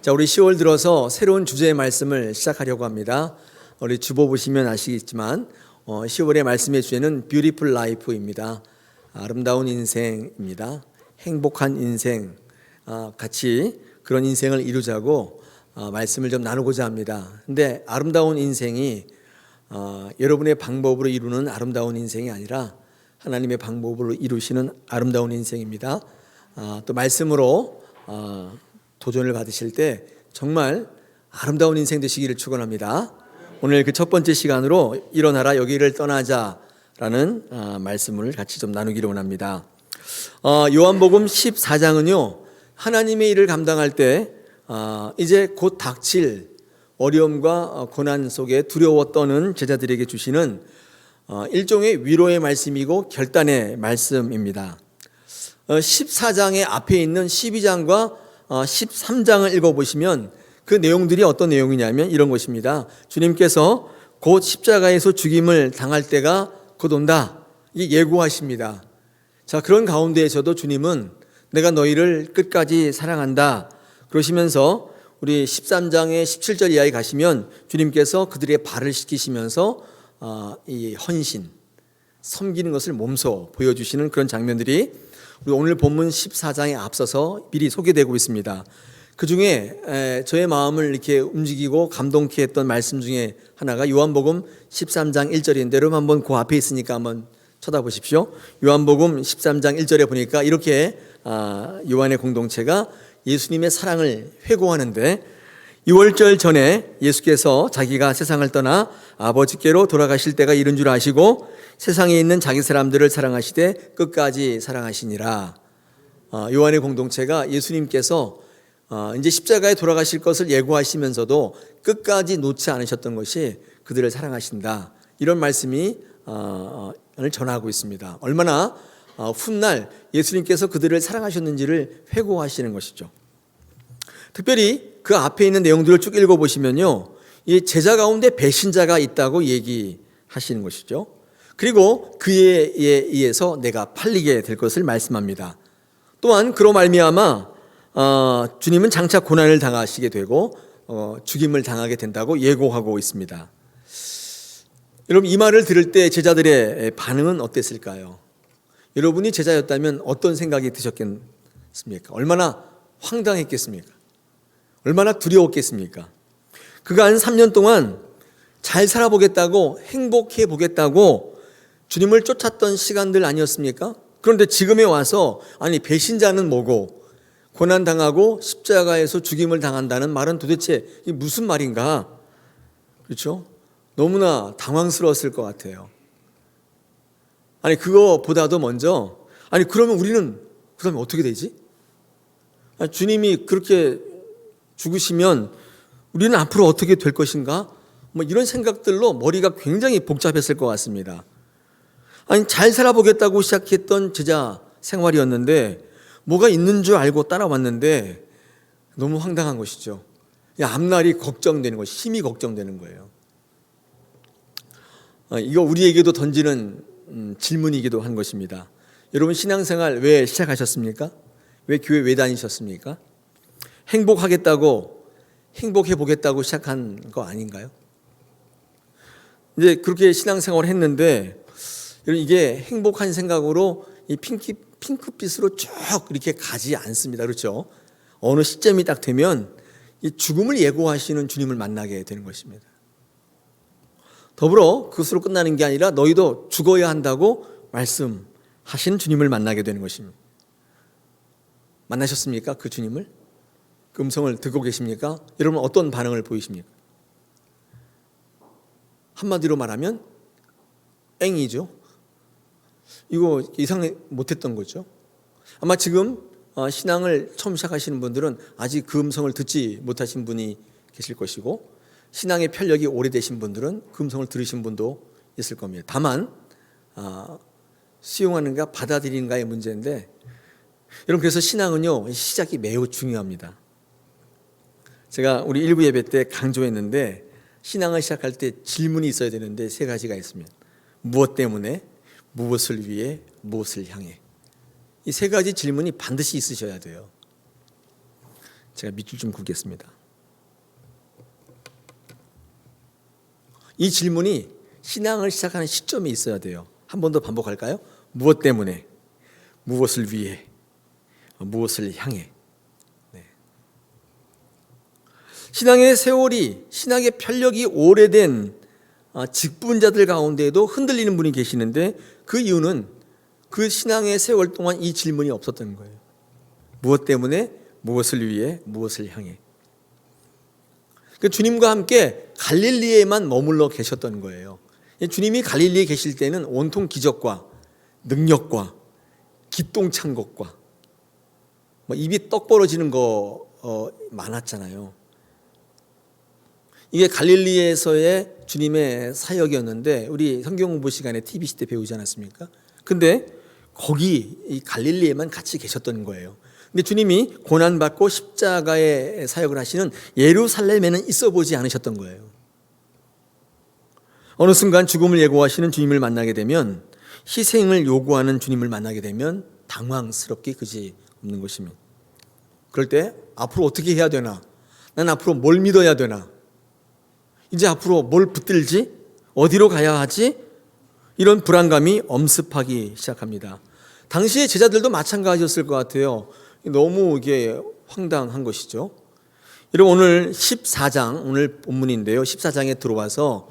자, 우리 10월 들어서 새로운 주제의 말씀을 시작하려고 합니다. 우리 주보 보시면 아시겠지만 10월의 말씀의 주제는 Beautiful Life입니다. 아름다운 인생입니다. 행복한 인생, 같이 그런 인생을 이루자고 말씀을 좀 나누고자 합니다. 근데 아름다운 인생이 여러분의 방법으로 이루는 아름다운 인생이 아니라 하나님의 방법으로 이루시는 아름다운 인생입니다. 또 말씀으로 도전을 받으실 때 정말 아름다운 인생 되시기를 축원합니다. 오늘 그 첫 번째 시간으로 일어나라 여기를 떠나자라는 말씀을 같이 좀 나누기를 원합니다. 요한복음 14장은요 하나님의 일을 감당할 때 이제 곧 닥칠 어려움과 고난 속에 두려워 떠는 제자들에게 주시는 일종의 위로의 말씀이고 결단의 말씀입니다. 14장의 앞에 있는 12장과 13장을 읽어보시면 그 내용들이 어떤 내용이냐면 이런 것입니다. 주님께서 곧 십자가에서 죽임을 당할 때가 곧 온다. 이게 예고하십니다. 자, 그런 가운데에서도 주님은 내가 너희를 끝까지 사랑한다 그러시면서 우리 13장의 17절 이하에 가시면 주님께서 그들의 발을 씻기시면서 이 헌신, 섬기는 것을 몸소 보여주시는 그런 장면들이 우리 오늘 본문 14장에 앞서서 미리 소개되고 있습니다. 그 중에 저의 마음을 이렇게 움직이고 감동케 했던 말씀 중에 하나가 요한복음 13장 1절인데 여러분 한번 그 앞에 있으니까 한번 쳐다보십시오. 요한복음 13장 1절에 보니까 이렇게 요한의 공동체가 예수님의 사랑을 회고하는데 6월절 전에 예수께서 자기가 세상을 떠나 아버지께로 돌아가실 때가 이른 줄 아시고 세상에 있는 자기 사람들을 사랑하시되 끝까지 사랑하시니라. 요한의 공동체가 예수님께서 이제 십자가에 돌아가실 것을 예고하시면서도 끝까지 놓지 않으셨던 것이 그들을 사랑하신다. 이런 말씀이 오늘 전하고 있습니다. 얼마나 훗날 예수님께서 그들을 사랑하셨는지를 회고하시는 것이죠. 특별히 그 앞에 있는 내용들을 쭉 읽어보시면요, 이 제자 가운데 배신자가 있다고 얘기하시는 것이죠. 그리고 그에 의해서 내가 팔리게 될 것을 말씀합니다. 또한 그로 말미암아 주님은 장차 고난을 당하시게 되고 죽임을 당하게 된다고 예고하고 있습니다. 여러분 이 말을 들을 때 제자들의 반응은 어땠을까요? 여러분이 제자였다면 어떤 생각이 드셨겠습니까? 얼마나 황당했겠습니까? 얼마나 두려웠겠습니까? 그간 3년 동안 잘 살아보겠다고 행복해 보겠다고 주님을 쫓았던 시간들 아니었습니까? 그런데 지금에 와서 아니 배신자는 뭐고 고난당하고 십자가에서 죽임을 당한다는 말은 도대체 이게 무슨 말인가? 그렇죠? 너무나 당황스러웠을 것 같아요. 아니 그거보다도 먼저 아니 그러면 우리는 그 다음에 어떻게 되지? 아니, 주님이 그렇게 죽으시면 우리는 앞으로 어떻게 될 것인가? 뭐 이런 생각들로 머리가 굉장히 복잡했을 것 같습니다. 아니 잘 살아보겠다고 시작했던 제자 생활이었는데 뭐가 있는 줄 알고 따라왔는데 너무 황당한 것이죠. 앞날이 걱정되는 것이 힘이 걱정되는 거예요. 이거 우리에게도 던지는 질문이기도 한 것입니다. 여러분 신앙생활 왜 시작하셨습니까? 왜 교회 왜 다니셨습니까? 행복하겠다고 행복해 보겠다고 시작한 거 아닌가요? 이제 그렇게 신앙생활을 했는데 이게 행복한 생각으로 이 핑크빛으로 쭉 이렇게 가지 않습니다. 그렇죠? 어느 시점이 딱 되면 이 죽음을 예고하시는 주님을 만나게 되는 것입니다. 더불어 그것으로 끝나는 게 아니라 너희도 죽어야 한다고 말씀하시는 주님을 만나게 되는 것입니다. 만나셨습니까? 그 주님을? 그 음성을 듣고 계십니까? 여러분 어떤 반응을 보이십니까? 한마디로 말하면 땡이죠. 이거 이상 못했던 거죠. 아마 지금 신앙을 처음 시작하시는 분들은 아직 그 음성을 듣지 못하신 분이 계실 것이고 신앙의 편력이 오래되신 분들은 그 음성을 들으신 분도 있을 겁니다. 다만 수용하는가 받아들이는가의 문제인데 여러분 그래서 신앙은요 시작이 매우 중요합니다. 제가 우리 일부 예배 때 강조했는데 신앙을 시작할 때 질문이 있어야 되는데 세 가지가 있습니다. 무엇 때문에, 무엇을 위해, 무엇을 향해. 이 세 가지 질문이 반드시 있으셔야 돼요. 제가 밑줄 좀 긋겠습니다. 이 질문이 신앙을 시작하는 시점이 있어야 돼요. 한 번 더 반복할까요? 무엇 때문에? 무엇을 위해? 무엇을 향해? 네. 신앙의 세월이, 신앙의 편력이 오래된 직분자들 가운데에도 흔들리는 분이 계시는데 그 이유는 그 신앙의 세월 동안 이 질문이 없었던 거예요. 무엇 때문에? 무엇을 위해? 무엇을 향해? 주님과 함께 갈릴리에만 머물러 계셨던 거예요. 주님이 갈릴리에 계실 때는 온통 기적과 능력과 기똥찬 것과 입이 떡 벌어지는 거 많았잖아요. 이게 갈릴리에서의 주님의 사역이었는데 우리 성경 공부 시간에 TBC 때 배우지 않았습니까? 근데 거기 이 갈릴리에만 같이 계셨던 거예요. 근데 주님이 고난받고 십자가의 사역을 하시는 예루살렘에는 있어 보지 않으셨던 거예요. 어느 순간 죽음을 예고하시는 주님을 만나게 되면, 희생을 요구하는 주님을 만나게 되면 당황스럽게 그지 없는 것입니다. 그럴 때 앞으로 어떻게 해야 되나? 난 앞으로 뭘 믿어야 되나? 이제 앞으로 뭘 붙들지? 어디로 가야 하지? 이런 불안감이 엄습하기 시작합니다. 당시의 제자들도 마찬가지였을 것 같아요. 너무 이게 황당한 것이죠. 여러분, 오늘 14장, 오늘 본문인데요. 14장에 들어와서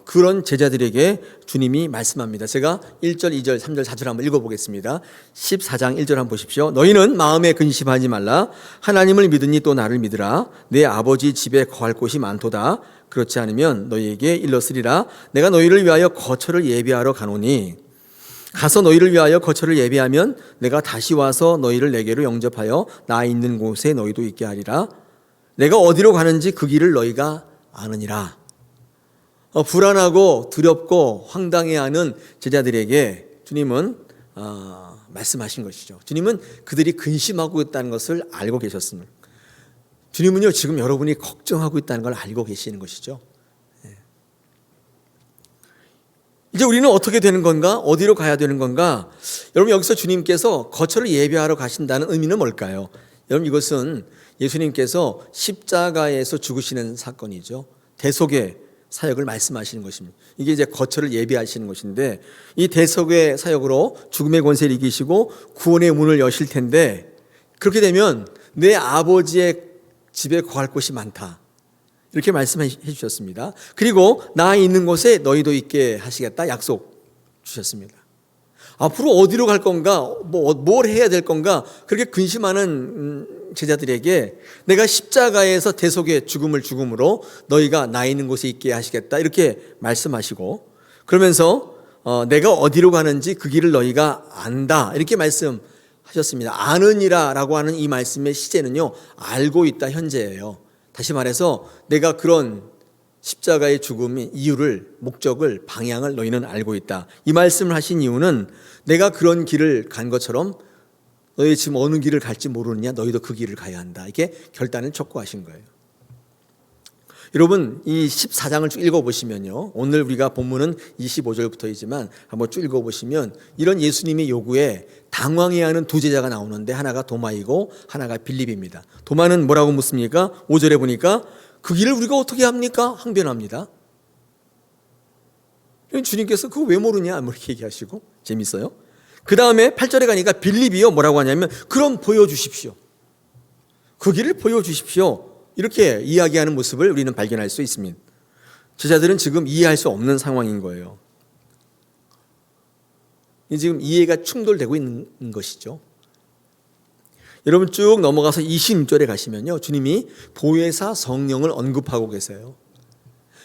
그런 제자들에게 주님이 말씀합니다. 제가 1절, 2절, 3절, 4절 한번 읽어보겠습니다. 14장 1절 한번 보십시오. 너희는 마음에 근심하지 말라. 하나님을 믿으니 또 나를 믿으라. 내 아버지 집에 거할 곳이 많도다. 그렇지 않으면 너희에게 일렀으리라. 내가 너희를 위하여 거처를 예비하러 가노니 가서 너희를 위하여 거처를 예비하면 내가 다시 와서 너희를 내게로 영접하여 나 있는 곳에 너희도 있게 하리라. 내가 어디로 가는지 그 길을 너희가 아느니라. 불안하고 두렵고 황당해하는 제자들에게 주님은 말씀하신 것이죠. 주님은 그들이 근심하고 있다는 것을 알고 계셨습니다. 주님은요, 지금 여러분이 걱정하고 있다는 걸 알고 계시는 것이죠. 이제 우리는 어떻게 되는 건가? 어디로 가야 되는 건가? 여러분, 여기서 주님께서 거처를 예비하러 가신다는 의미는 뭘까요? 여러분, 이것은 예수님께서 십자가에서 죽으시는 사건이죠. 대속의 사역을 말씀하시는 것입니다. 이게 이제 거처를 예비하시는 것인데, 이 대속의 사역으로 죽음의 권세를 이기시고 구원의 문을 여실 텐데, 그렇게 되면 내 아버지의 집에 거할 곳이 많다, 이렇게 말씀해 주셨습니다. 그리고 나 있는 곳에 너희도 있게 하시겠다 약속 주셨습니다. 앞으로 어디로 갈 건가, 뭘 해야 될 건가, 그렇게 근심하는 제자들에게 내가 십자가에서 대속의 죽음을 죽음으로 너희가 나 있는 곳에 있게 하시겠다, 이렇게 말씀하시고, 그러면서 내가 어디로 가는지 그 길을 너희가 안다, 이렇게 말씀하셨습니다. 아느니라 라고 하는 이 말씀의 시제는요, 알고 있다 현재예요. 다시 말해서 내가 그런 십자가의 죽음의 이유를, 목적을, 방향을 너희는 알고 있다. 이 말씀을 하신 이유는 내가 그런 길을 간 것처럼 너희 지금 어느 길을 갈지 모르느냐, 너희도 그 길을 가야 한다, 이렇게 결단을 촉구하신 거예요. 여러분, 이 14장을 쭉 읽어보시면요, 오늘 우리가 본문은 25절부터이지만 한번 쭉 읽어보시면 이런 예수님의 요구에 당황해하는 두 제자가 나오는데, 하나가 도마이고 하나가 빌립입니다. 도마는 뭐라고 묻습니까? 5절에 보니까 그 길을 우리가 어떻게 합니까? 항변합니다. 주님께서 그거 왜 모르냐, 이렇게 얘기하시고, 재밌어요. 그 다음에 8절에 가니까 빌립이요, 뭐라고 하냐면 그럼 보여주십시오. 그 길을 보여주십시오, 이렇게 이야기하는 모습을 우리는 발견할 수 있습니다. 제자들은 지금 이해할 수 없는 상황인 거예요. 지금 이해가 충돌되고 있는 것이죠. 여러분, 쭉 넘어가서 26절에 가시면요, 주님이 보혜사 성령을 언급하고 계세요.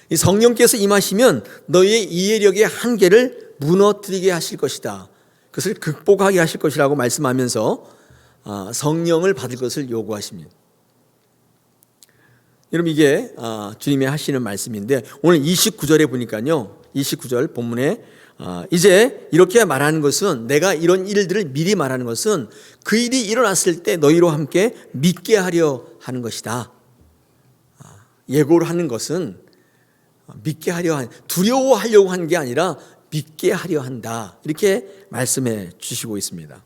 이 성령께서 임하시면 너희의 이해력의 한계를 무너뜨리게 하실 것이다, 그것을 극복하게 하실 것이라고 말씀하면서 성령을 받을 것을 요구하십니다. 여러분, 이게 주님이 하시는 말씀인데, 오늘 29절에 보니까요, 29절 본문에 이제 이렇게 말하는 것은, 내가 이런 일들을 미리 말하는 것은 그 일이 일어났을 때 너희로 함께 믿게 하려 하는 것이다. 예고를 하는 것은 믿게 하려 두려워하려고 한 게 아니라 믿게 하려 한다, 이렇게 말씀해 주시고 있습니다.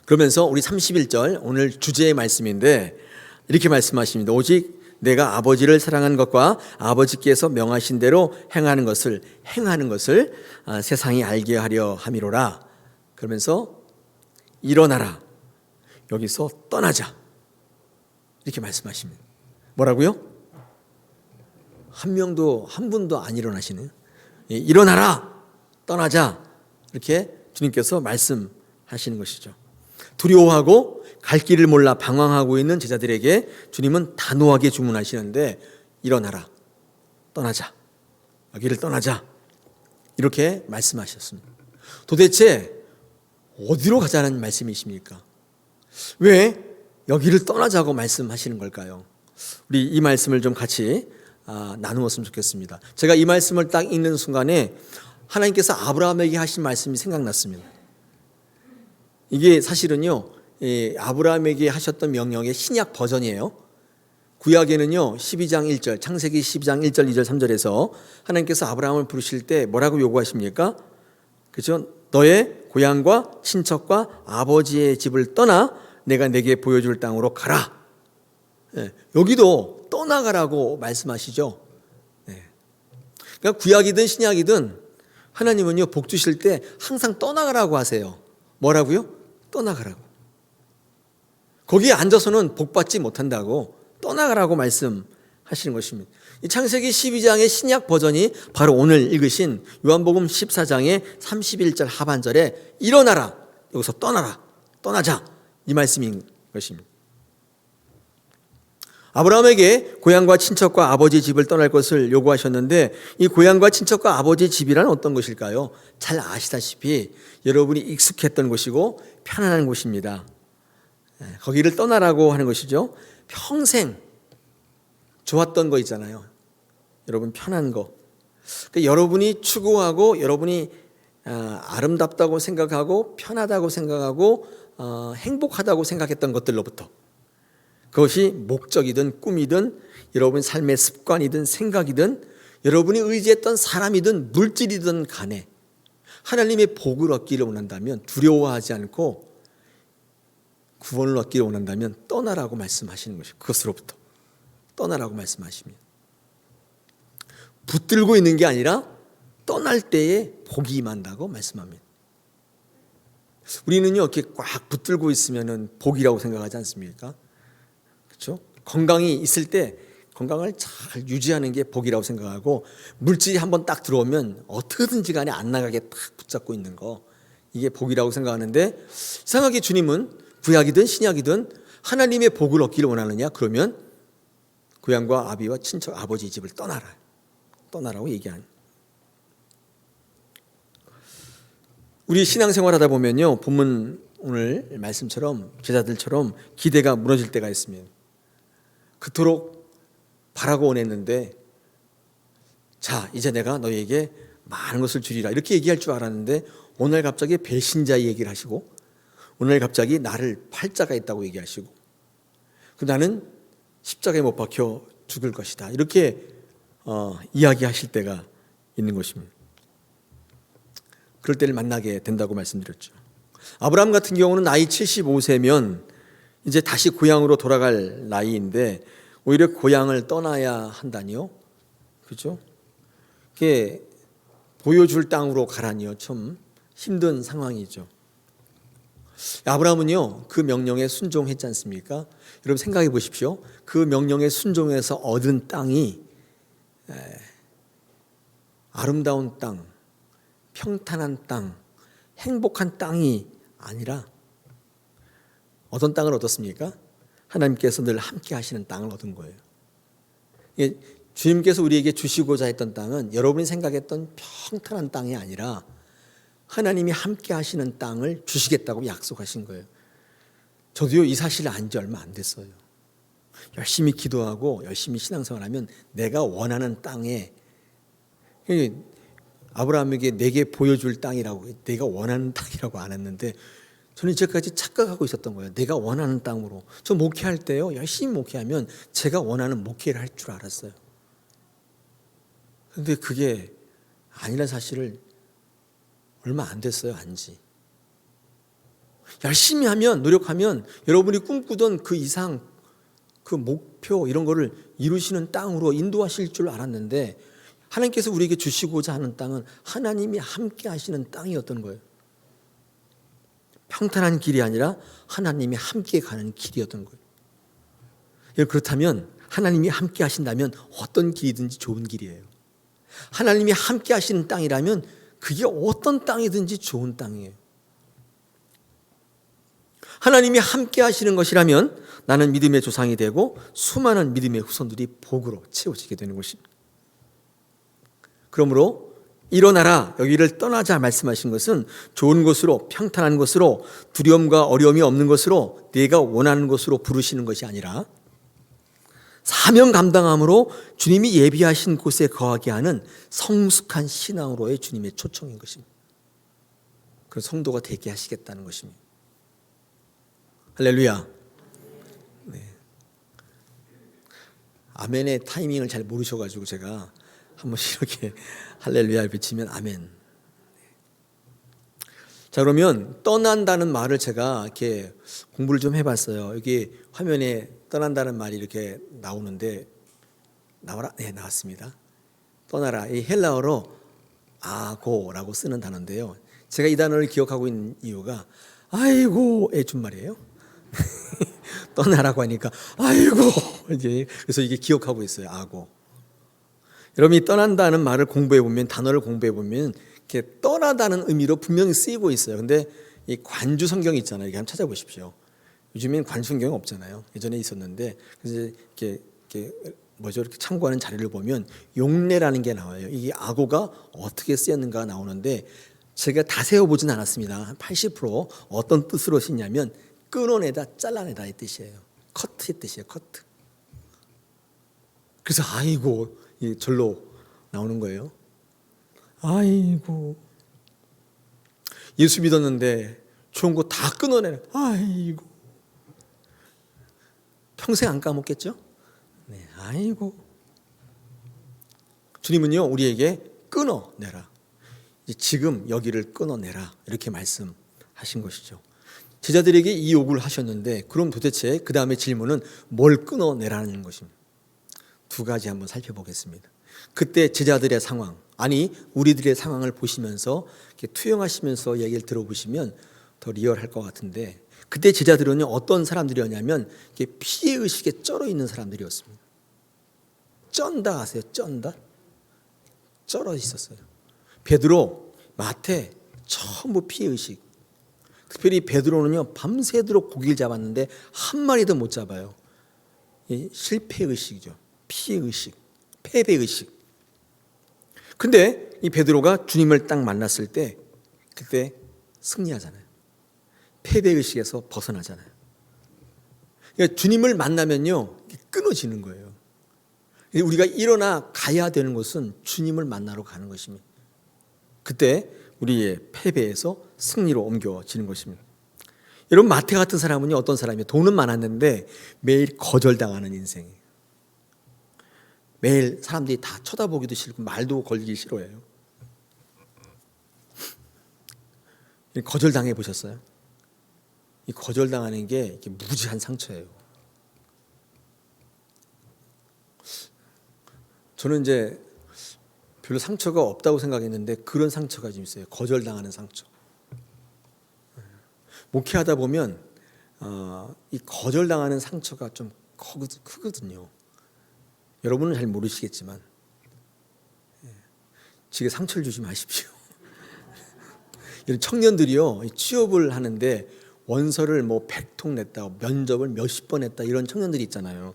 그러면서 우리 31절 오늘 주제의 말씀인데 이렇게 말씀하십니다. 오직 내가 아버지를 사랑한 것과 아버지께서 명하신 대로 행하는 것을 세상이 알게 하려 함이로라. 그러면서 일어나라. 여기서 떠나자. 이렇게 말씀하십니다. 뭐라고요? 한 분도 안 일어나시네요. 일어나라. 떠나자. 이렇게 주님께서 말씀하시는 것이죠. 두려워하고 갈 길을 몰라 방황하고 있는 제자들에게 주님은 단호하게 주문하시는데 일어나라. 떠나자. 여기를 떠나자. 이렇게 말씀하셨습니다. 도대체 어디로 가자는 말씀이십니까? 왜 여기를 떠나자고 말씀하시는 걸까요? 우리 이 말씀을 좀 같이 나누었으면 좋겠습니다. 제가 이 말씀을 딱 읽는 순간에 하나님께서 아브라함에게 하신 말씀이 생각났습니다. 이게 사실은요, 아브라함에게 하셨던 명령의 신약 버전이에요. 구약에는요, 12장 1절, 창세기 12장 1절, 2절, 3절에서 하나님께서 아브라함을 부르실 때 뭐라고 요구하십니까? 그죠? 너의 고향과 친척과 아버지의 집을 떠나 내가 내게 보여줄 땅으로 가라. 여기도 떠나가라고 말씀하시죠. 그러니까 구약이든 신약이든 하나님은요, 복 주실 때 항상 떠나가라고 하세요. 뭐라고요? 떠나가라고. 거기에 앉아서는 복 받지 못한다고 떠나가라고 말씀하시는 것입니다. 이 창세기 12장의 신약 버전이 바로 오늘 읽으신 요한복음 14장의 31절 하반절에 일어나라. 여기서 떠나라. 떠나자. 이 말씀인 것입니다. 아브라함에게 고향과 친척과 아버지 집을 떠날 것을 요구하셨는데 이 고향과 친척과 아버지 집이란 어떤 것일까요? 잘 아시다시피 여러분이 익숙했던 곳이고 편안한 곳입니다. 거기를 떠나라고 하는 것이죠. 평생 좋았던 거 있잖아요. 여러분 편한 거. 그러니까 여러분이 추구하고 여러분이 아름답다고 생각하고 편하다고 생각하고 행복하다고 생각했던 것들로부터 그것이 목적이든 꿈이든 여러분 삶의 습관이든 생각이든 여러분이 의지했던 사람이든 물질이든 간에 하나님의 복을 얻기를 원한다면 두려워하지 않고 구원을 얻기를 원한다면 떠나라고 말씀하시는 것이죠. 그것으로부터 떠나라고 말씀하십니다. 붙들고 있는 게 아니라 떠날 때에 복이 임한다고 말씀합니다. 우리는요 이렇게 꽉 붙들고 있으면 복이라고 생각하지 않습니까? 그렇죠? 건강이 있을 때 건강을 잘 유지하는 게 복이라고 생각하고 물질이 한번 딱 들어오면 어떻게든지 간에 안 나가게 딱 붙잡고 있는 거 이게 복이라고 생각하는데 이상하게 주님은 구약이든 신약이든 하나님의 복을 얻기를 원하느냐? 그러면 고향과 아비와 친척 아버지 집을 떠나라고 얘기하는. 우리 신앙생활 하다 보면요 본문 오늘 말씀처럼 제자들처럼 기대가 무너질 때가 있습니다. 그토록 바라고 원했는데 자 이제 내가 너희에게 많은 것을 주리라 이렇게 얘기할 줄 알았는데 오늘 갑자기 배신자의 얘기를 하시고 오늘 갑자기 나를 팔 자가 있다고 얘기하시고 나는 십자가에 못 박혀 죽을 것이다 이렇게 이야기하실 때가 있는 것입니다. 그럴 때를 만나게 된다고 말씀드렸죠. 아브라함 같은 경우는 나이 75세면 이제 다시 고향으로 돌아갈 나이인데 오히려 고향을 떠나야 한다니요. 그렇죠? 그게 보여줄 땅으로 가라니요. 참 힘든 상황이죠. 아브라함은요 그 명령에 순종했지 않습니까? 여러분 생각해 보십시오. 그 명령에 순종해서 얻은 땅이 아름다운 땅, 평탄한 땅, 행복한 땅이 아니라 어떤 땅을 얻었습니까? 하나님께서 늘 함께 하시는 땅을 얻은 거예요. 주님께서 우리에게 주시고자 했던 땅은 여러분이 생각했던 평탄한 땅이 아니라 하나님이 함께 하시는 땅을 주시겠다고 약속하신 거예요. 저도요 이 사실을 안 지 얼마 안 됐어요. 열심히 기도하고 열심히 신앙생활하면 내가 원하는 땅에 아브라함에게 내게 보여줄 땅이라고 내가 원하는 땅이라고 안 했는데 저는 이제까지 착각하고 있었던 거예요. 내가 원하는 땅으로. 저 목회할 때요 열심히 목회하면 제가 원하는 목회를 할 줄 알았어요. 그런데 그게 아니란 사실을 얼마 안 됐어요. 안지. 열심히 하면, 노력하면 여러분이 꿈꾸던 그 이상, 그 목표 이런 거를 이루시는 땅으로 인도하실 줄 알았는데, 하나님께서 우리에게 주시고자 하는 땅은 하나님이 함께 하시는 땅이었던 거예요. 평탄한 길이 아니라 하나님이 함께 가는 길이었던 거예요. 그렇다면 하나님이 함께 하신다면 어떤 길이든지 좋은 길이에요. 하나님이 함께 하시는 땅이라면 그게 어떤 땅이든지 좋은 땅이에요. 하나님이 함께 하시는 것이라면 나는 믿음의 조상이 되고 수많은 믿음의 후손들이 복으로 채워지게 되는 것입니다. 그러므로 일어나라, 여기를 떠나자 말씀하신 것은 좋은 곳으로, 평탄한 곳으로, 두려움과 어려움이 없는 곳으로, 내가 원하는 곳으로 부르시는 것이 아니라 사명 감당함으로 주님이 예비하신 곳에 거하게 하는 성숙한 신앙으로의 주님의 초청인 것입니다. 그 성도가 되게 하시겠다는 것입니다. 할렐루야. 네. 아멘의 타이밍을 잘 모르셔가지고 제가 한 번씩 이렇게 할렐루야를 외치면 아멘. 자, 그러면 떠난다는 말을 제가 이렇게 공부를 좀 해봤어요. 여기 화면에 떠난다는 말이 이렇게 나오는데, 나와라? 네, 나왔습니다. 떠나라. 이 헬라어로 아고라고 쓰는 단어인데요. 제가 이 단어를 기억하고 있는 이유가 아이고의 준말이에요. 떠나라고 하니까 아이고, 이제 그래서 이게 기억하고 있어요. 아고. 여러분이 떠난다는 말을 공부해 보면, 단어를 공부해 보면 이렇게 떠나다는 의미로 분명히 쓰이고 있어요. 근데 이 관주 성경이 있잖아요. 이렇게 한번 찾아보십시오. 요즘엔 관주 성경이 없잖아요. 예전에 있었는데, 그래서 이렇게 뭐죠? 이렇게 참고하는 자료를 보면 용례라는 게 나와요. 이게 악어가 어떻게 쓰였는가 나오는데, 제가 다 세어보진 않았습니다. 한 80% 어떤 뜻으로 쓰냐면 끊어내다, 잘라내다 이 뜻이에요. 커트의 뜻이에요. 커트. 그래서 아이고 이 절로 나오는 거예요. 아이고, 예수 믿었는데 좋은 거 다 끊어내는, 아이고, 평생 안 까먹겠죠? 네, 아이고. 주님은요 우리에게 끊어내라, 지금 여기를 끊어내라 이렇게 말씀하신 것이죠. 제자들에게 이 요구를 하셨는데, 그럼 도대체 그 다음에 질문은 뭘 끊어내라는 것입니다. 두 가지 한번 살펴보겠습니다. 그때 제자들의 상황, 아니 우리들의 상황을 보시면서 이렇게 투영하시면서 얘기를 들어보시면 더 리얼할 것 같은데, 그때 제자들은 어떤 사람들이었냐면 피해의식에 쩔어 있는 사람들이었습니다. 쩐다 아세요? 쩐다? 쩔어 있었어요. 베드로, 마태 전부 피해의식. 특별히 베드로는요 밤새도록 고기를 잡았는데 한 마리도 못 잡아요. 실패의식이죠. 피해의식, 패배의식. 근데 이 베드로가 주님을 딱 만났을 때 그때 승리하잖아요. 패배의식에서 벗어나잖아요. 그러니까 주님을 만나면요 끊어지는 거예요. 우리가 일어나 가야 되는 것은 주님을 만나러 가는 것입니다. 그때 우리의 패배에서 승리로 옮겨지는 것입니다. 여러분, 마태 같은 사람은 어떤 사람이에요? 돈은 많았는데 매일 거절당하는 인생이에요. 매일 사람들이 다 쳐다보기도 싫고 말도 걸기 싫어해요. 거절당해 보셨어요? 이 거절당하는 게 이렇게 무지한 상처예요. 저는 이제 별로 상처가 없다고 생각했는데 그런 상처가 좀 있어요. 거절당하는 상처. 목회하다 보면 이 거절당하는 상처가 좀 크거든요. 여러분은 잘 모르시겠지만 지게 상처를 주지 마십시오. 이런 청년들이요 취업을 하는데 원서를 뭐 100통 냈다, 면접을 몇십 번 했다, 이런 청년들이 있잖아요.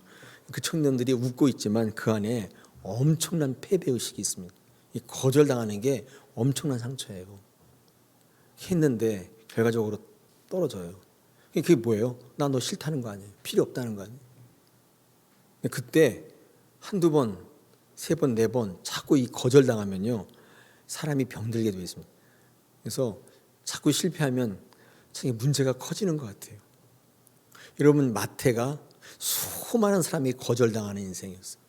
그 청년들이 웃고 있지만 그 안에 엄청난 패배의식이 있습니다. 이 거절당하는 게 엄청난 상처예요. 했는데 결과적으로 떨어져요. 그게 뭐예요? 나 너 싫다는 거 아니에요? 필요 없다는 거 아니에요? 그때 한두 번, 세 번, 네 번 자꾸 이 거절당하면요 사람이 병들게 되어 있습니다. 그래서 자꾸 실패하면 참 문제가 커지는 것 같아요. 여러분, 마태가 수많은 사람이 거절당하는 인생이었어요.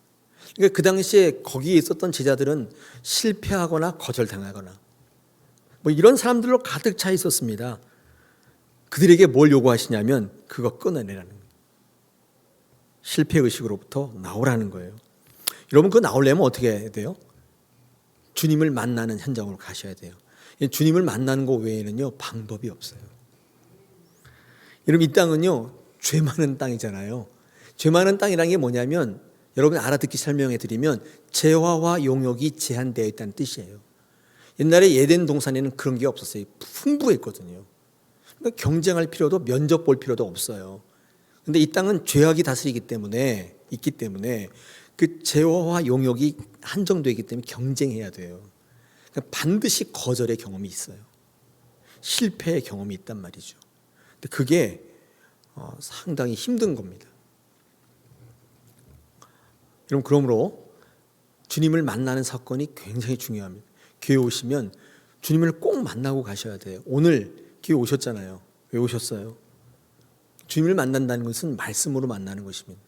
그러니까 그 당시에 거기에 있었던 제자들은 실패하거나 거절당하거나 뭐 이런 사람들로 가득 차 있었습니다. 그들에게 뭘 요구하시냐면 그거 끊어내라는 거예요. 실패의식으로부터 나오라는 거예요. 여러분, 그거 나오려면 어떻게 해야 돼요? 주님을 만나는 현장으로 가셔야 돼요. 주님을 만나는 것 외에는요, 방법이 없어요. 여러분, 이 땅은요, 죄 많은 땅이잖아요. 죄 많은 땅이라는 게 뭐냐면, 여러분 알아듣기 설명해 드리면, 재화와 용욕이 제한되어 있다는 뜻이에요. 옛날에 예덴 동산에는 그런 게 없었어요. 풍부했거든요. 그러니까 경쟁할 필요도, 면접 볼 필요도 없어요. 근데 이 땅은 죄악이 다스리기 때문에, 있기 때문에 그 재화와 용욕이 한정되기 때문에 경쟁해야 돼요. 그러니까 반드시 거절의 경험이 있어요. 실패의 경험이 있단 말이죠. 근데 그게 상당히 힘든 겁니다. 여러분, 그러므로 주님을 만나는 사건이 굉장히 중요합니다. 교회 오시면 주님을 꼭 만나고 가셔야 돼요. 오늘 교회 오셨잖아요. 왜 오셨어요? 주님을 만난다는 것은 말씀으로 만나는 것입니다.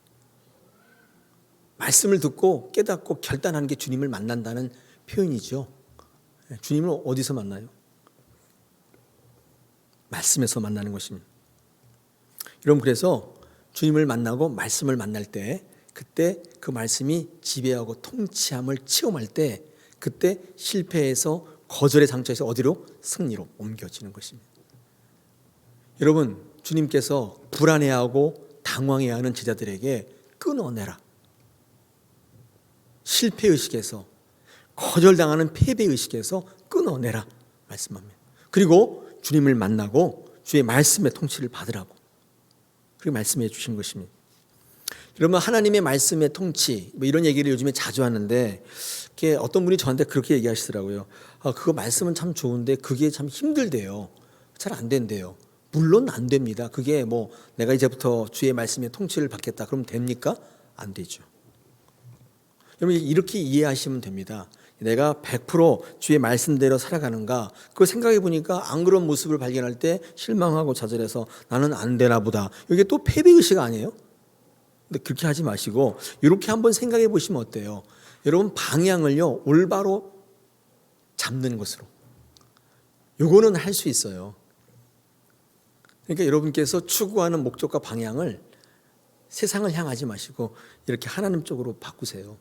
말씀을 듣고 깨닫고 결단하는 게 주님을 만난다는 표현이죠. 주님을 어디서 만나요? 말씀에서 만나는 것입니다. 여러분, 그래서 주님을 만나고 말씀을 만날 때, 그때 그 말씀이 지배하고 통치함을 체험할 때, 그때 실패에서, 거절의 상처에서 어디로? 승리로 옮겨지는 것입니다. 여러분, 주님께서 불안해하고 당황해하는 제자들에게 끊어내라. 실패의식에서, 거절당하는 패배의식에서 끊어내라 말씀합니다. 그리고 주님을 만나고 주의 말씀의 통치를 받으라고 그렇게 말씀해 주신 것입니다. 여러분, 하나님의 말씀의 통치, 이런 얘기를 요즘에 자주 하는데, 어떤 분이 저한테 그렇게 얘기하시더라고요. 그거 말씀은 참 좋은데 그게 참 힘들대요. 잘 안 된대요. 물론 안 됩니다. 그게 내가 이제부터 주의 말씀의 통치를 받겠다 그럼 됩니까? 안 되죠. 여러분, 이렇게 이해하시면 됩니다. 내가 100% 주의 말씀대로 살아가는가? 그걸 생각해 보니까 안 그런 모습을 발견할 때 실망하고 좌절해서 나는 안 되나 보다. 이게 또 패배의식 아니에요? 근데 그렇게 하지 마시고 이렇게 한번 생각해 보시면 어때요? 여러분, 방향을요, 올바로 잡는 것으로. 요거는 할 수 있어요. 그러니까 여러분께서 추구하는 목적과 방향을 세상을 향하지 마시고 이렇게 하나님 쪽으로 바꾸세요.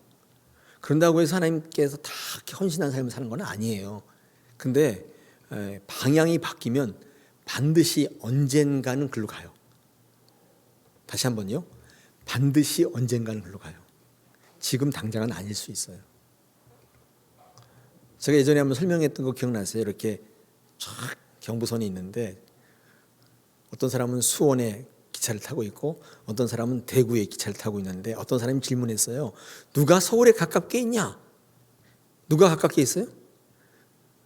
그런다고 해서 하나님께서 다 헌신한 삶을 사는 건 아니에요. 근데 방향이 바뀌면 반드시 언젠가는 글로 가요. 다시 한번요. 반드시 언젠가는 글로 가요. 지금 당장은 아닐 수 있어요. 제가 예전에 한번 설명했던 거 기억나세요? 이렇게 쫙 경부선이 있는데 어떤 사람은 수원에 기차를 타고 있고 어떤 사람은 대구에 기차를 타고 있는데 어떤 사람이 질문했어요. 누가 서울에 가깝게 있냐? 누가 가깝게 있어요?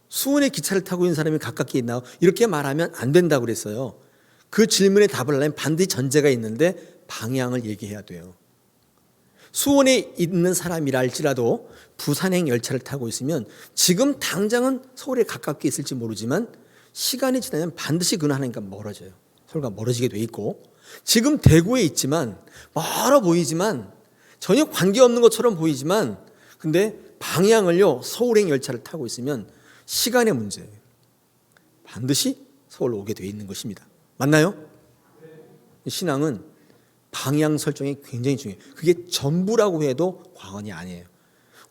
수원에 기차를 타고 있는 사람이 가깝게 있나? 이렇게 말하면 안 된다고 그랬어요. 그 질문에 답을 하려면 반드시 전제가 있는데 방향을 얘기해야 돼요. 수원에 있는 사람이라 할지라도 부산행 열차를 타고 있으면 지금 당장은 서울에 가깝게 있을지 모르지만 시간이 지나면 반드시 그는 하나님과 멀어져요. 서울과 멀어지게 돼 있고 지금 대구에 있지만 멀어 보이지만 전혀 관계없는 것처럼 보이지만 근데 방향을요 서울행 열차를 타고 있으면 시간의 문제예요. 반드시 서울로 오게 돼 있는 것입니다. 맞나요? 신앙은 방향 설정이 굉장히 중요해요. 그게 전부라고 해도 과언이 아니에요.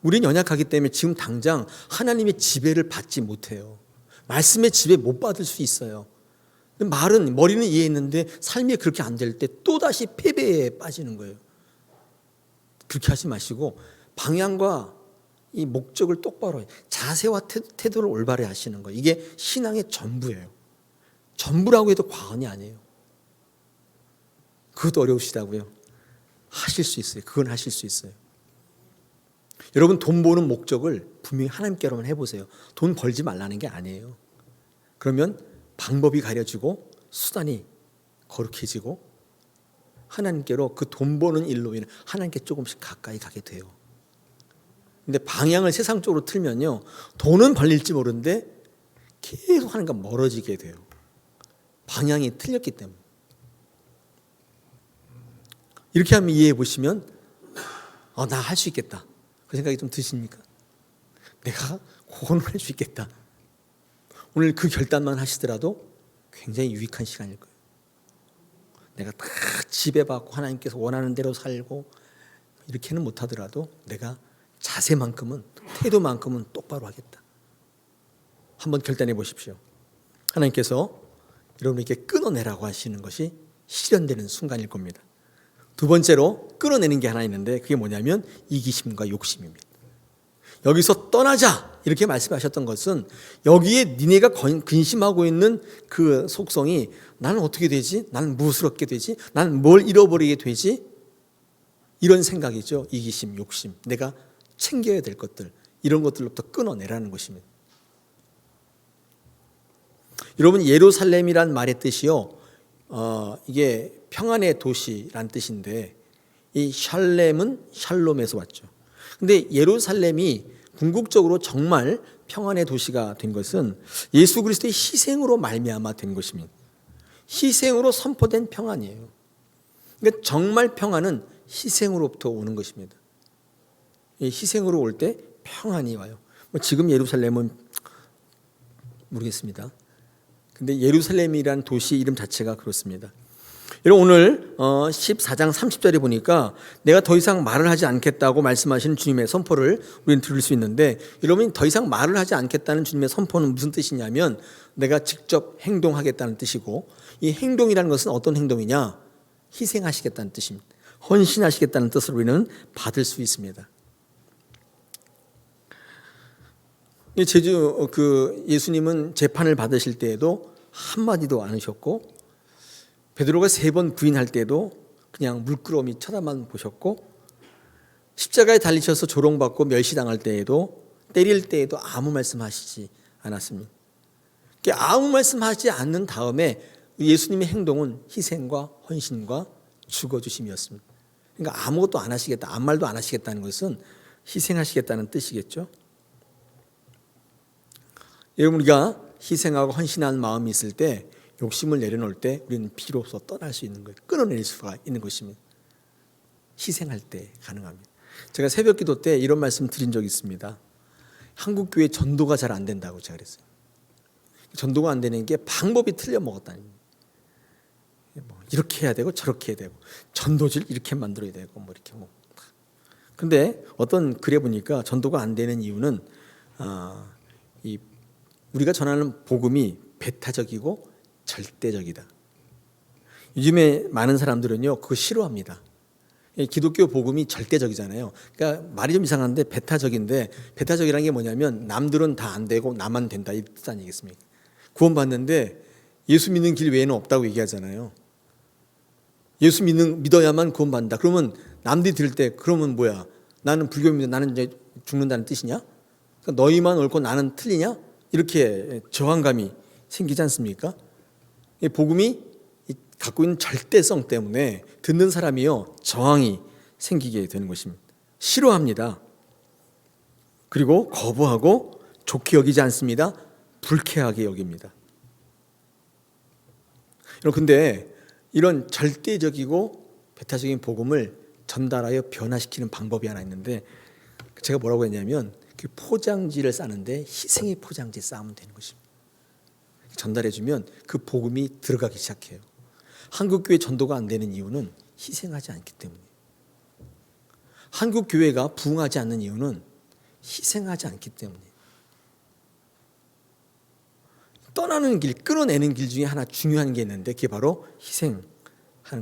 우리는 연약하기 때문에 지금 당장 하나님의 지배를 받지 못해요. 말씀의 지배 못 받을 수 있어요. 머리는 이해했는데 삶이 그렇게 안 될 때 또다시 패배에 빠지는 거예요. 그렇게 하지 마시고 방향과 이 목적을 똑바로 해요. 자세와 태도를 올바로 하시는 거예요. 이게 신앙의 전부예요. 전부라고 해도 과언이 아니에요. 그것도 어려우시다고요? 하실 수 있어요. 그건 하실 수 있어요. 여러분, 돈 버는 목적을 분명히 하나님께로만 해보세요. 돈 벌지 말라는 게 아니에요. 그러면 방법이 가려지고 수단이 거룩해지고 하나님께로 그 돈 버는 일로 인해 하나님께 조금씩 가까이 가게 돼요. 근데 방향을 세상 쪽으로 틀면요, 돈은 벌릴지 모르는데 계속 하나님과 멀어지게 돼요. 방향이 틀렸기 때문에. 이렇게 하면 이해해 보시면 나 할 수 있겠다. 그 생각이 좀 드십니까? 내가 그거는 할 수 있겠다. 오늘 그 결단만 하시더라도 굉장히 유익한 시간일 거예요. 내가 다 지배받고 하나님께서 원하는 대로 살고 이렇게는 못하더라도 내가 자세만큼은, 태도만큼은 똑바로 하겠다. 한번 결단해 보십시오. 하나님께서 여러분에게 끊어내라고 하시는 것이 실현되는 순간일 겁니다. 두 번째로 끊어내는 게 하나 있는데 그게 뭐냐면 이기심과 욕심입니다. 여기서 떠나자 이렇게 말씀하셨던 것은 여기에 니네가 근심하고 있는 그 속성이 나는 어떻게 되지? 나는 무엇을 얻게 되지? 나는 뭘 잃어버리게 되지? 이런 생각이죠. 이기심, 욕심, 내가 챙겨야 될 것들, 이런 것들로부터 끊어내라는 것입니다. 여러분, 예루살렘이란 말의 뜻이요, 이게 평안의 도시란 뜻인데 이 샬렘은 샬롬에서 왔죠. 근데 예루살렘이 궁극적으로 정말 평안의 도시가 된 것은 예수 그리스도의 희생으로 말미암아 된 것입니다. 희생으로 선포된 평안이에요. 그러니까 정말 평안은 희생으로부터 오는 것입니다. 희생으로 올 때 평안이 와요. 지금 예루살렘은 모르겠습니다. 근데 예루살렘이라는 도시 이름 자체가 그렇습니다. 여러분, 오늘 14장 30절에 보니까 내가 더 이상 말을 하지 않겠다고 말씀하시는 주님의 선포를 우리는 들을 수 있는데, 여러분이 더 이상 말을 하지 않겠다는 주님의 선포는 무슨 뜻이냐면 내가 직접 행동하겠다는 뜻이고, 이 행동이라는 것은 어떤 행동이냐? 희생하시겠다는 뜻입니다. 헌신하시겠다는 뜻을 우리는 받을 수 있습니다. 예수님은 재판을 받으실 때에도 한마디도 안 하셨고, 베드로가 3번 부인할 때도 그냥 물끄러미 쳐다만 보셨고, 십자가에 달리셔서 조롱받고 멸시당할 때에도, 때릴 때에도 아무 말씀하시지 않았습니다. 아무 말씀하지 않는 다음에 예수님의 행동은 희생과 헌신과 죽어주심이었습니다. 그러니까 아무것도 안 하시겠다, 아무 말도 안 하시겠다는 것은 희생하시겠다는 뜻이겠죠. 여러분, 우리가 희생하고 헌신하는 마음이 있을 때, 욕심을 내려놓을 때 우리는 비로소 떠날 수 있는 거예요. 끊어낼 수가 있는 것입니다. 희생할 때 가능합니다. 제가 새벽 기도 때 이런 말씀 드린 적이 있습니다. 한국 교회 전도가 잘 안 된다고 제가 그랬어요. 전도가 안 되는 게 방법이 틀려 먹었다는 거예요. 이렇게 해야 되고 저렇게 해야 되고 전도지를 이렇게 만들어야 되고 이렇게 근데 어떤 글에 보니까 전도가 안 되는 이유는 우리가 전하는 복음이 배타적이고 절대적이다. 요즘에 많은 사람들은요 그거 싫어합니다. 기독교 복음이 절대적이잖아요. 그러니까 말이 좀 이상한데 배타적인데, 배타적이라는 게 뭐냐면 남들은 다 안 되고 나만 된다, 이 뜻 아니겠습니까? 구원받는데 예수 믿는 길 외에는 없다고 얘기하잖아요. 예수 믿어야만 구원받는다. 그러면 남들이 들을 때 그러면 뭐야? 나는 불교 믿는, 나는 이제 죽는다는 뜻이냐? 그러니까 너희만 옳고 나는 틀리냐? 이렇게 저항감이 생기지 않습니까? 이 복음이 갖고 있는 절대성 때문에 듣는 사람이요 저항이 생기게 되는 것입니다. 싫어합니다. 그리고 거부하고 좋게 여기지 않습니다. 불쾌하게 여깁니다. 여러분, 근데 이런 절대적이고 배타적인 복음을 전달하여 변화시키는 방법이 하나 있는데, 제가 뭐라고 했냐면 그 포장지를 싸는데 희생의 포장지 싸면 되는 것입니다. 전달해주면 그 복음이 들어가기 시작해요. 한국교회 전도가 안 되는 이유는 희생하지 않기 때문이에요. 한국교회가 부흥하지 않는 이유는 희생하지 않기 때문이에요. 떠나는 길, 끊어내는 길 중에 하나 중요한 게 있는데 그게 바로 희생하는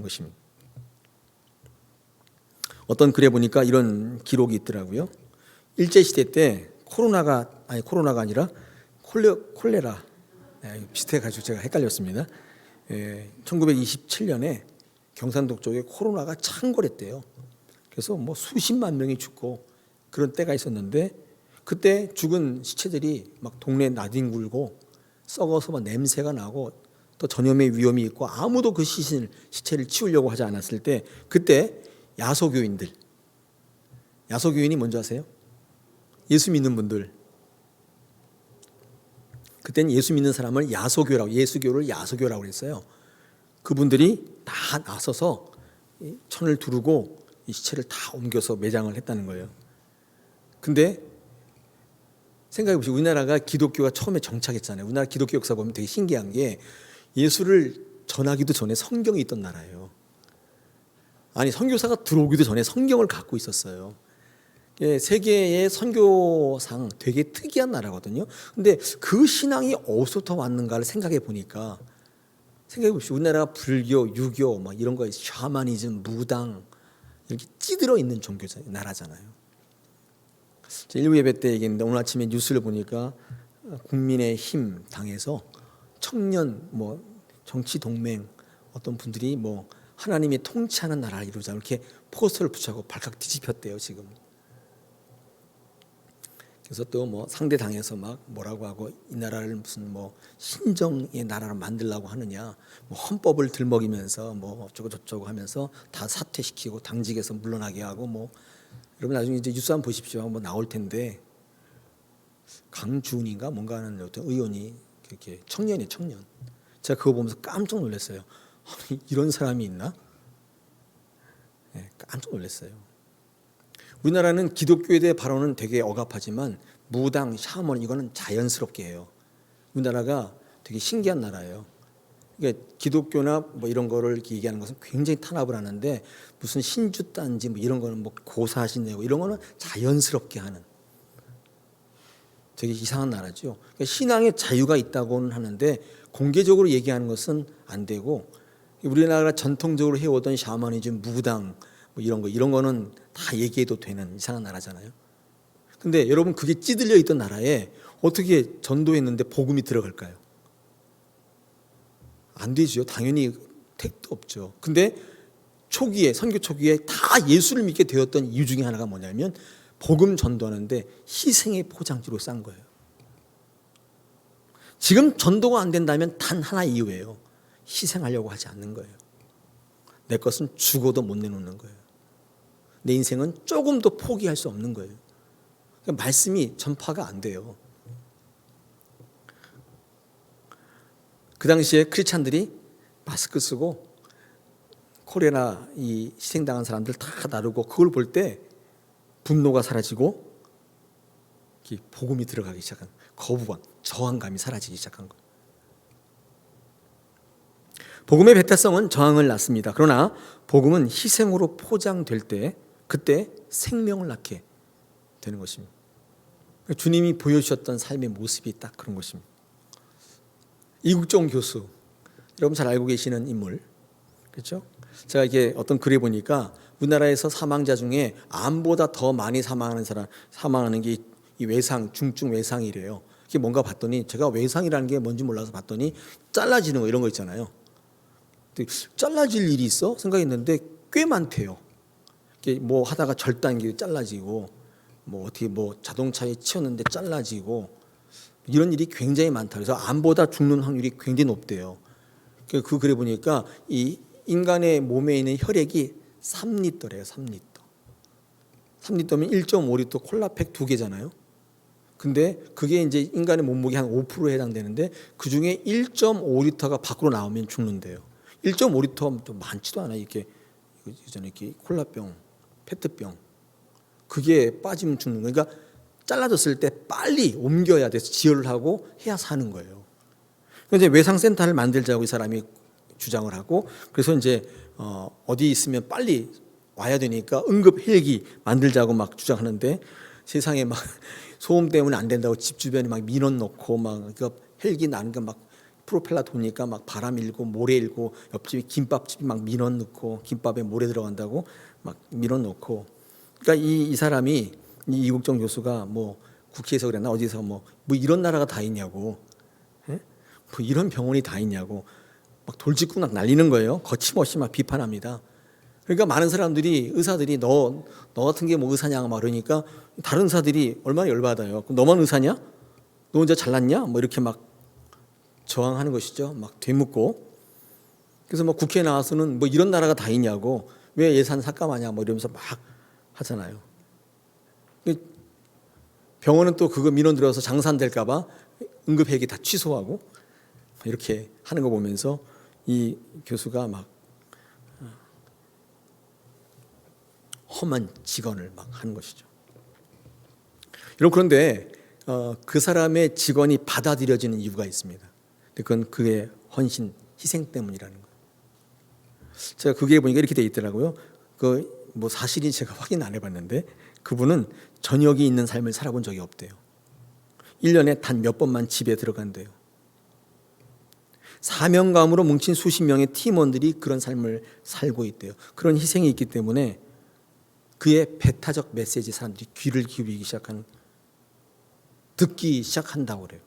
것입니다. 어떤 글에 보니까 이런 기록이 있더라고요. 일제시대 때 코로나가 아니라 콜레라, 비슷해가지고 제가 헷갈렸습니다. 1927년에 경상도 쪽에 코로나가 창궐했대요. 그래서 수십만 명이 죽고 그런 때가 있었는데, 그때 죽은 시체들이 막 동네에 나뒹굴고 썩어서 막 냄새가 나고 또 전염의 위험이 있고 아무도 그 시체를 치우려고 하지 않았을 때, 그때 야소교인이 뭔지 아세요? 예수 믿는 분들. 그때는 예수 믿는 사람을 예수교를 야소교라고 했어요. 그분들이 다 나서서 천을 두르고 이 시체를 다 옮겨서 매장을 했다는 거예요. 근데 생각해 보시고, 우리나라가 기독교가 처음에 정착했잖아요. 우리나라 기독교 역사 보면 되게 신기한 게 예수를 전하기도 전에 성경이 있던 나라예요. 아니 선교사가 들어오기도 전에 성경을 갖고 있었어요. 세계의 선교상 되게 특이한 나라거든요. 근데 그 신앙이 어디서부터 왔는가를 생각해 보니까, 생각해 보십시오. 우리나라가 불교, 유교 막 이런 거에 샤머니즘, 무당 이렇게 찌들어 있는 나라잖아요. 일부 예배 때 얘기했는데 오늘 아침에 뉴스를 보니까 국민의힘 당에서 청년 정치 동맹 어떤 분들이 하나님이 통치하는 나라를 이루자 이렇게 포스터를 붙여고 발칵 뒤집혔대요 지금. 그래서 또 상대 당에서 막 뭐라고 하고 이 나라를 무슨 신정의 나라로 만들려고 하느냐, 헌법을 들먹이면서 어쩌고 저쩌고 하면서 다 사퇴시키고 당직에서 물러나게 하고 여러분 나중에 이제 뉴스 한번 보십시오. 한번 나올 텐데 강주훈인가 뭔가 하는 어떤 의원이 이렇게 청년. 제가 그거 보면서 깜짝 놀랐어요. 아니, 이런 사람이 있나? 네, 깜짝 놀랐어요. 우리나라는 기독교에 대해 발언은 되게 억압하지만 무당, 샤먼 이거는 자연스럽게 해요. 우리나라가 되게 신기한 나라예요. 그러니까 기독교나 이런 거를 이렇게 얘기하는 것은 굉장히 탄압을 하는데 무슨 신주단지 이런 거는 고사하시네요. 이런 거는 자연스럽게 하는 되게 이상한 나라죠. 그러니까 신앙의 자유가 있다고는 하는데 공개적으로 얘기하는 것은 안 되고, 우리나라가 전통적으로 해오던 샤머니즘, 무당 이런 거는 다 얘기해도 되는 이상한 나라잖아요. 근데 여러분 그게 찌들려 있던 나라에 어떻게 전도했는데 복음이 들어갈까요? 안 되죠. 당연히 택도 없죠. 근데 선교 초기에 다 예수를 믿게 되었던 이유 중에 하나가 뭐냐면 복음 전도하는데 희생의 포장지로 싼 거예요. 지금 전도가 안 된다면 단 하나 이유예요. 희생하려고 하지 않는 거예요. 내 것은 죽어도 못 내놓는 거예요. 내 인생은 조금도 포기할 수 없는 거예요. 그러니까 말씀이 전파가 안 돼요. 그 당시에 크리스찬들이 마스크 쓰고 코레나 이 희생당한 사람들 다 나르고 그걸 볼 때 분노가 사라지고 복음이 들어가기 시작한, 거부감, 저항감이 사라지기 시작한 거예요. 복음의 배타성은 저항을 낳습니다. 그러나 복음은 희생으로 포장될 때 그때 생명을 낳게 되는 것입니다. 주님이 보여주셨던 삶의 모습이 딱 그런 것입니다. 이국종 교수, 여러분 잘 알고 계시는 인물, 그렇죠? 제가 이게 어떤 글에 보니까 우리나라에서 사망자 중에 암보다 더 많이 사망하는 게 이 외상, 중증 외상이래요. 이게 뭔가 봤더니 제가 외상이라는 게 뭔지 몰라서 봤더니 잘라지는 거 이런 거 있잖아요. 잘라질 일이 있어? 생각했는데 꽤 많대요. 이게 하다가 절단기 잘라지고 어떻게 자동차에 치였는데 잘라지고 이런 일이 굉장히 많다. 그래서 암보다 죽는 확률이 굉장히 높대요. 그 글에 보니까 이 인간의 몸에 있는 혈액이 3리터래요. 3리터. 3리터면 1.5리터 콜라팩 2개잖아요. 근데 그게 이제 인간의 몸무게 한 5%에 해당되는데 그 중에 1.5리터가 밖으로 나오면 죽는데요. 1.5리터 좀 많지도 않아요. 이렇게 콜라병, 페트병 그게 빠지면 죽는 거예요. 그러니까 잘라졌을 때 빨리 옮겨야 돼서 지혈을 하고 해야 사는 거예요. 그래서 이제 외상센터를 만들자고 이 사람이 주장을 하고, 그래서 이제 어디 있으면 빨리 와야 되니까 응급 헬기 만들자고 막 주장하는데 세상에 막 소음 때문에 안 된다고 집 주변에 막 민원 넣고 막 헬기 나는 거 막 프로펠러 도니까 막 바람 일고 모래 일고 옆집에 김밥집이 막 민원 넣고 김밥에 모래 들어간다고 막 민원 넣고, 그러니까 이 사람이 이국정 교수가 국회에서 그랬나 어디서 이런 나라가 다 있냐고, 이런 병원이 다 있냐고 막 돌직구 막 날리는 거예요. 거침없이 막 비판합니다. 그러니까 많은 사람들이 의사들이 너 같은 게 의사냐 막 그러니까 다른 의사들이 얼마나 열받아요. 너만 의사냐? 너 혼자 잘났냐? 이렇게 막 저항하는 것이죠. 막 되묻고. 그래서 국회에 나와서는 이런 나라가 다 있냐고, 왜 예산 삭감하냐 이러면서 막 하잖아요. 병원은 또 그거 민원 들어서 장사 안 될까 봐 응급회계 다 취소하고 이렇게 하는 거 보면서 이 교수가 막 험한 직언을 막 하는 것이죠. 여러분, 그런데 그 사람의 직언이 받아들여지는 이유가 있습니다. 그건 그의 헌신, 희생 때문이라는 거예요. 제가 그게 보니까 이렇게 돼 있더라고요. 뭐 사실이 제가 확인 안 해봤는데 그분은 저녁이 있는 삶을 살아본 적이 없대요. 1년에 단 몇 번만 집에 들어간대요. 사명감으로 뭉친 수십 명의 팀원들이 그런 삶을 살고 있대요. 그런 희생이 있기 때문에 그의 배타적 메시지 사람들이 귀를 기울이기 시작하는, 듣기 시작한다고 그래요.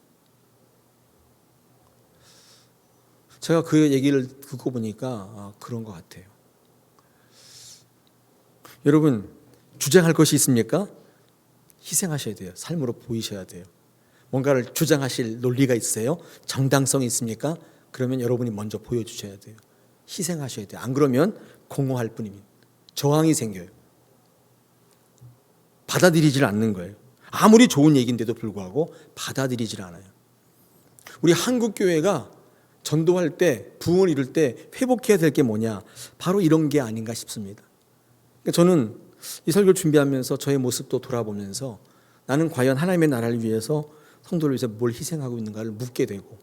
제가 그 얘기를 듣고 보니까 그런 것 같아요. 여러분, 주장할 것이 있습니까? 희생하셔야 돼요. 삶으로 보이셔야 돼요. 뭔가를 주장하실 논리가 있어요? 정당성이 있습니까? 그러면 여러분이 먼저 보여주셔야 돼요. 희생하셔야 돼요. 안 그러면 공허할 뿐입니다. 저항이 생겨요. 받아들이질 않는 거예요. 아무리 좋은 얘기인데도 불구하고 받아들이질 않아요. 우리 한국 교회가 전도할 때, 부흥을 이룰 때 회복해야 될 게 뭐냐? 바로 이런 게 아닌가 싶습니다. 저는 이 설교를 준비하면서 저의 모습도 돌아보면서 나는 과연 하나님의 나라를 위해서, 성도를 위해서 뭘 희생하고 있는가를 묻게 되고,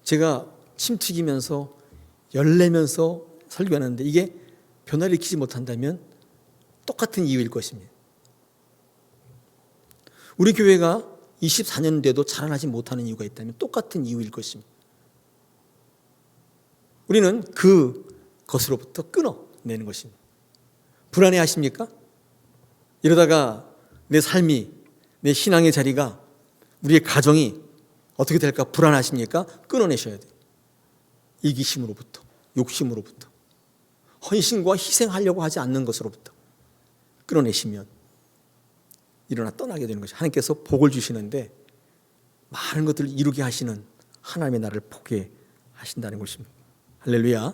제가 침 튀기면서 열내면서 설교하는데 이게 변화를 일으키지 못한다면 똑같은 이유일 것입니다. 우리 교회가 24년 돼도 자라나지 못하는 이유가 있다면 똑같은 이유일 것입니다. 우리는 그것으로부터 끊어내는 것입니다. 불안해 하십니까? 이러다가 내 삶이, 내 신앙의 자리가, 우리의 가정이 어떻게 될까 불안하십니까? 끊어내셔야 돼요. 이기심으로부터, 욕심으로부터, 헌신과 희생하려고 하지 않는 것으로부터 끊어내시면 일어나 떠나게 되는 것이죠. 하나님께서 복을 주시는데 많은 것들을 이루게 하시는 하나님의 나라를 보게 하신다는 것입니다. 할렐루야.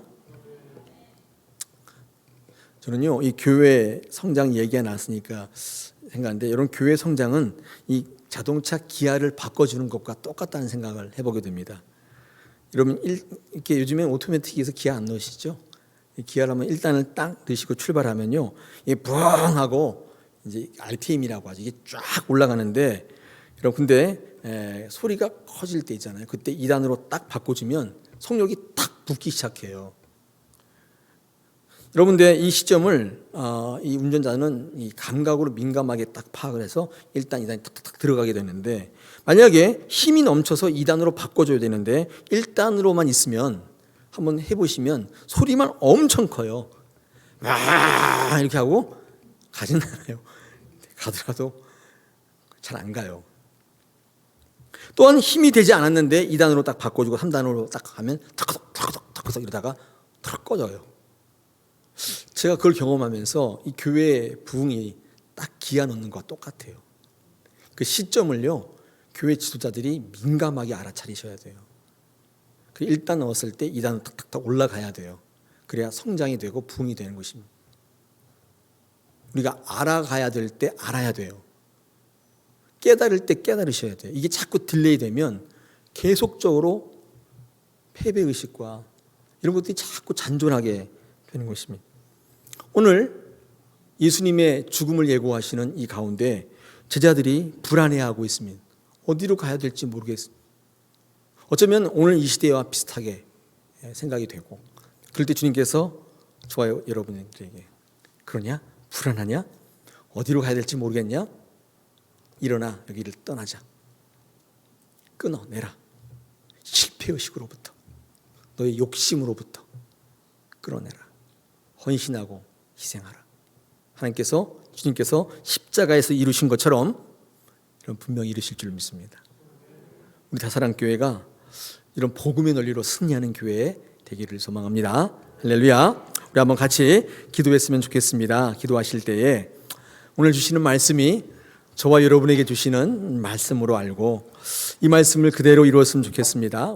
저는요, 이 교회 성장 얘기가 나왔으니까 생각하는데, 이런 교회 성장은 이 자동차 기아를 바꿔주는 것과 똑같다는 생각을 해보게 됩니다. 여러분, 이렇게 요즘엔 오토매틱에서 기아 안 넣으시죠? 기아를 하면 1단을 딱 넣으시고 출발하면요, 이게 붕 하고 이제 RPM이라고 하죠. 이게 쫙 올라가는데, 여러분, 근데 소리가 커질 때 있잖아요. 그때 2단으로 딱 바꿔주면 속력이 탁 붙기 시작해요. 여러분들, 이 시점을 이 운전자는 이 감각으로 민감하게 딱 파악을 해서 1단, 2단이 탁탁탁 들어가게 되는데, 만약에 힘이 넘쳐서 2단으로 바꿔줘야 되는데 1단으로만 있으면, 한번 해보시면 소리만 엄청 커요. 와 이렇게 하고 가진 않아요. 가더라도 잘 안 가요. 또한 힘이 되지 않았는데 2단으로 딱 바꿔주고 3단으로 딱 가면 탁탁탁탁탁 이러다가 탁 꺼져요. 제가 그걸 경험하면서 이 교회 부흥이 딱 기아 넣는 것과 똑같아요. 그 시점을요, 교회 지도자들이 민감하게 알아차리셔야 돼요. 그 1단 넣었을 때 2단으로 탁탁탁 올라가야 돼요. 그래야 성장이 되고 부흥이 되는 것입니다. 우리가 알아가야 될 때 알아야 돼요. 깨달을 때 깨달으셔야 돼요. 이게 자꾸 딜레이 되면 계속적으로 패배의식과 이런 것들이 자꾸 잔존하게 되는 것입니다. 오늘 예수님의 죽음을 예고하시는 이 가운데 제자들이 불안해하고 있습니다. 어디로 가야 될지 모르겠습니다. 어쩌면 오늘 이 시대와 비슷하게 생각이 되고, 그럴 때 주님께서 좋아요, 여러분들에게, 그러냐? 불안하냐? 어디로 가야 될지 모르겠냐? 일어나 여기를 떠나자. 끊어내라. 실패의식으로부터, 너의 욕심으로부터 끊어내라. 헌신하고 희생하라. 하나님께서, 주님께서 십자가에서 이루신 것처럼 이런 분명히 이루실 줄 믿습니다. 우리 다사랑교회가 이런 복음의 논리로 승리하는 교회 되기를 소망합니다. 할렐루야. 우리 한번 같이 기도했으면 좋겠습니다. 기도하실 때에 오늘 주시는 말씀이 저와 여러분에게 주시는 말씀으로 알고 이 말씀을 그대로 이루었으면 좋겠습니다.